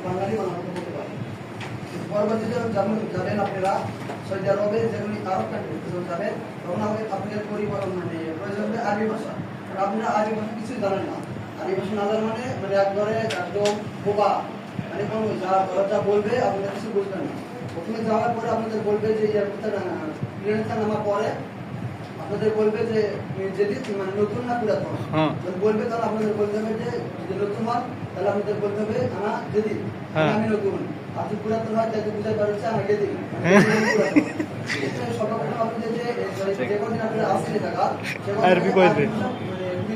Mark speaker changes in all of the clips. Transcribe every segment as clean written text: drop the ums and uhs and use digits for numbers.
Speaker 1: বাঙালি বানাতে বলতে পারে। পরবর্তীতে যাবেন আপনারা সৌদি আরবে যেগুলি আরব কান্ট্রি যাবেন, তখন আপনাদের মানে প্রয়োজন হবে আরবি ভাষা। কারণ আপনারা আরবি ভাষা কিছুই জানেন না। আরবি ভাষা না জানা মানে একবারে একদম বোবা, মানে কোনো যা বলবে আপনারা কিছু বুঝবেন না। প্রথমে যাওয়ার পরে আপনাদের বলবে যে প্লেনটা নামার পরে আপনাদের বলবে যে যদি মানে নতুন না পুরাতন বলবে, তাহলে আপনাদের বলতে হবে যে যদি নতুন হয় তাহলে আপনাদের বলতে হবে যদি আমি নতুন, আর যদি পুরাতন হয় তাহলে বুঝতে পারছে আমাকে যদি সর্বপ্রথম আপনাদের যে কোনদিন আপনারা আসলে থাকা আরবি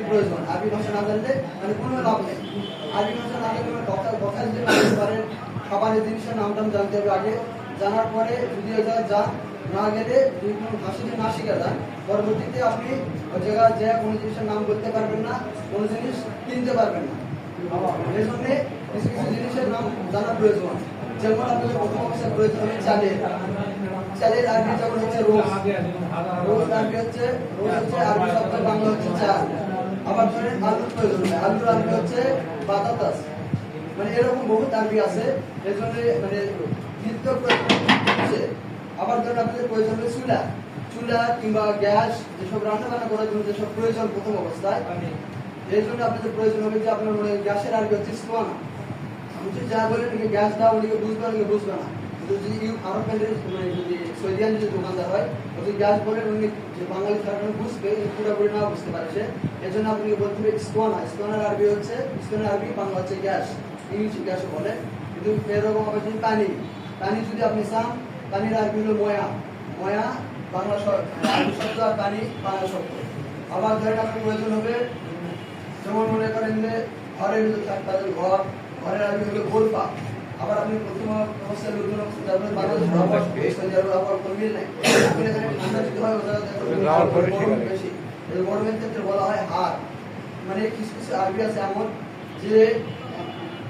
Speaker 1: প্রয়োজন। আরবি ভাষা না জানলে মানে কোনো লাভ নেই। আরবি ভাষা না জানলে কথা যদি জানতে পারেন, খাবারের জিনিসের নামটা জানতে হবে আগে। জানার পরে যদি যান না গেলে যদি কোনো ভাষা যদি না শিখে যান, পরবর্তীতে আপনি ওই জায়গায় যে কোনো জিনিসের নাম বলতে পারবেন না, কোনো জিনিস কিনতে পারবেন না। এই জন্যে কিছু কিছু জিনিসের নাম জানা প্রয়োজন। যেমন আপনাদের প্রথম অবস্থায় প্রয়োজন হবে চালের আরবি যেমন হচ্ছে রোজ। রোজ আরবি হচ্ছে আরবি শব্দ, বাংলা হচ্ছে চাল। আবার ধরেন আলুর প্রয়োজন হবে, আলুর আরবি হচ্ছে বাতাতাস। মানে এরকম বহুত আরবি আছে, এর জন্য মানে নিত্য আবার ধরেন আপনাদের প্রয়োজন হবে চুলা কিংবা গ্যাস, যেসব রান্না বান্না করার জন্য যেসব প্রয়োজন প্রথম অবস্থায়, এর জন্য আপনাদের প্রয়োজন হবে যে আপনার গ্যাসের আরবি হচ্ছে ইস্তুয়ানা। আপনি যা বলেন গ্যাস দাও, ওদিকে বুঝবে না। যদি আরব কান্ট্রির মানে যদি সৌদিয়ান যদি দোকানদার হয়, যদি গ্যাস বলেন উনি যে বাঙালি সাধারণ বুঝবে, পুরোপুরি না বুঝতে পারে সে, এর জন্য আপনি বলতে হবে ইস্তুয়ানার আরবি হচ্ছে বাংলা হচ্ছে গ্যাস, ইংলিশে গ্যাসও বলে। কিন্তু এরকম আবার যদি পানি যদি আপনি চান, পানির আরবি হলো ময়া বাংলা আরবি শব্দ, আর পানি বাংলা শব্দ। আবার ধরেন আপনার প্রয়োজন হবে যেমন মনে করেন যে ঘরের ভিতরে থাকতে ঘরের আরবি হলো গোলপা। আবার আপনি প্রথম অবস্থায় নতুন অবস্থায় বাংলাদেশ আবহাওয়ার কোনো মিল নাই। এখানে ঠান্ডা যদি হয় গরম বেশি, গরমের ক্ষেত্রে বলা হয় হার। মানে কিছু কিছু আরবি আছে এমন যে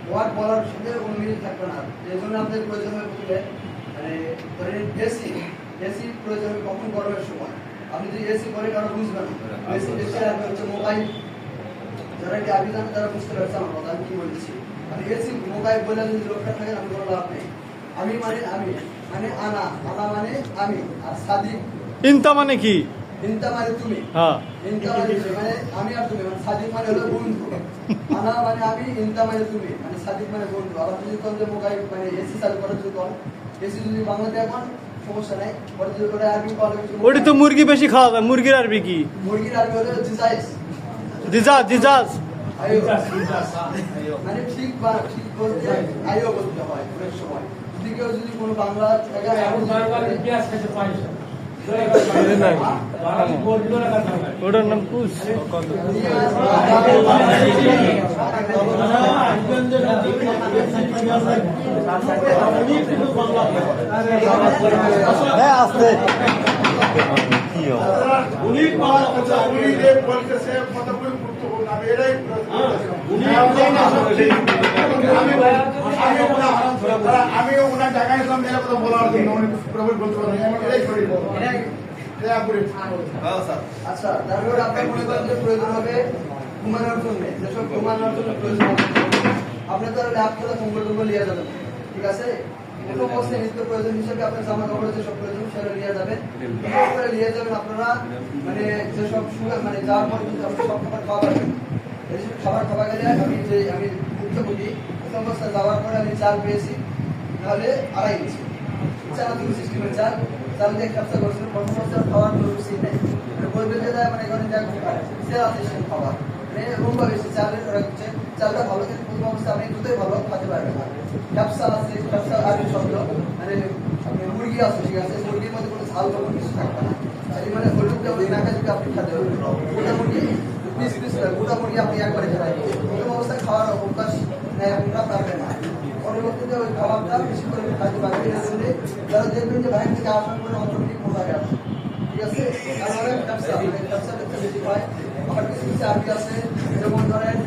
Speaker 1: ওয়ার্ড বলার সাথে কোনো মিল থাকবে না। এই জন্য আপনাদের প্রয়োজন হবে প্রথমে মানে ধরেন এসি প্রয়োজন হবে কখন, গরমের সময়। আপনি যদি এসি করেন কারো বুঝবেন না। এসি আরবি হচ্ছে মোবাইল। যারা কি আরবি জানেন তারা বুঝতে পারছে আমার কথা আমি কি বলছি। মানে এসি মোবাইল বলে যদি লোকটা থাকে আমি কোনো লাভ নেই। আমি মানে আনা মানে আমি, আর সাদিক
Speaker 2: ইনতা মানে কি?
Speaker 1: ইনতা মানে তুমি, ইনতা মানে আমি আর তুমি, মানে সাদিক মানে হলো বন্ধু। আনা মানে আমি, ইনতা মানে তুমি, মানে সাদিক মানে বন্ধু। আবার যদি কোন যে মোবাইল মানে এসি চালু করে যদি কোন এসি যদি বাংলাতে এখন সমস্যা নাই, পরে যদি করে আরবি বলে
Speaker 2: ওটা তো মুরগি বেশি খাওয়া যায়। মুরগির আরবি কি?
Speaker 1: মুরগির আরবি হলো
Speaker 2: জিজাজ
Speaker 1: মানে ঠিক বলতে আইও বলতে হয় অনেক সময়। যদি কেউ যদি কোনো বাংলা
Speaker 2: ওটার নাম কুস। আসতে
Speaker 3: আমি ওনার জায়গায় ইসলাম মেলা কথা বলার জন্য বলতে পারি।
Speaker 1: আচ্ছা, তারপর আপনার মনে করেন যে প্রয়োজন হবে ঘুমানোর জন্য, যেসব ঘুমানোর জন্য প্রয়োজন হবে আপনি তো ল্যাপটপে কম্পিউটার নিয়ে যাবেন, ঠিক আছে? কোনো অবস্থায় নিত্য প্রয়োজন হিসেবে আপনার জামা কাপড় যেসব প্রয়োজন সেটা নিয়ে যাবেন। করে নিয়ে যাবেন আপনারা মানে যেসব সুগার মানে যাওয়ার পর কিন্তু আপনি সব খাবার খাওয়া পারবেন। এইসব খাবার গেলে আমি মুখ্য বলি, প্রথম অবস্থায় যাওয়ার পরে আমি চাল পেয়েছি, তাহলে 2.5 ইঞ্চি চানাচুর সিস্টেমের চাল দিয়ে ব্যবসা করছিলাম। প্রথম অবস্থায় খাওয়ার কোনো রুচি নেই, বলবে যে মানে এখানে সেরা সিস্টেম খাবার মানে রুম্বা বেশি চালের হচ্ছে চালটা ভালো, কিন্তু প্রথম অবস্থায় আপনি দুটোই ভালো খেতে পারবেন না। ব্যবসা আছে, ব্যবসা আরবি শব্দ মানে মুরগি আছে, ঠিক আছে? মুরগির মধ্যে কোনো ঝাল কোনো কিছু থাকবে না। মানে হলুদটা ওই নাকা যদি আপনি খেতে পারবেন, গোটা মুরগি পিস গোটা মুরগি আপনি একবারে খেতে পারবেন। প্রথম অবস্থায় খাওয়ার অভ্যাস নেই, আপনারা পারবেন না। পরবর্তীতে ওই খাবারটা বেশি করে খাইতে পারবেন। যারা দেখবেন যে বাইরে থেকে আসার পরে অটোমেটিক মোটা হয়ে আসে, ঠিক আছে? আর অনেক ব্যবসা বেশি হয়। আবার কিছু কিছু আরবি আছে যেমন ধরেন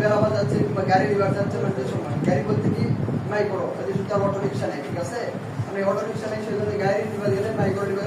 Speaker 1: বেড়াবার যাচ্ছে কিংবা গাড়ি নিবার যাচ্ছে, মানে সময় গাড়ি বলতে কি মাইক্রো, যদি শুধু অটো রিক্সা নেই, ঠিক আছে? আমি অটো রিক্সা নেই, সেই জন্য গাড়ি নিবার গেলে মাইক্রো নিবার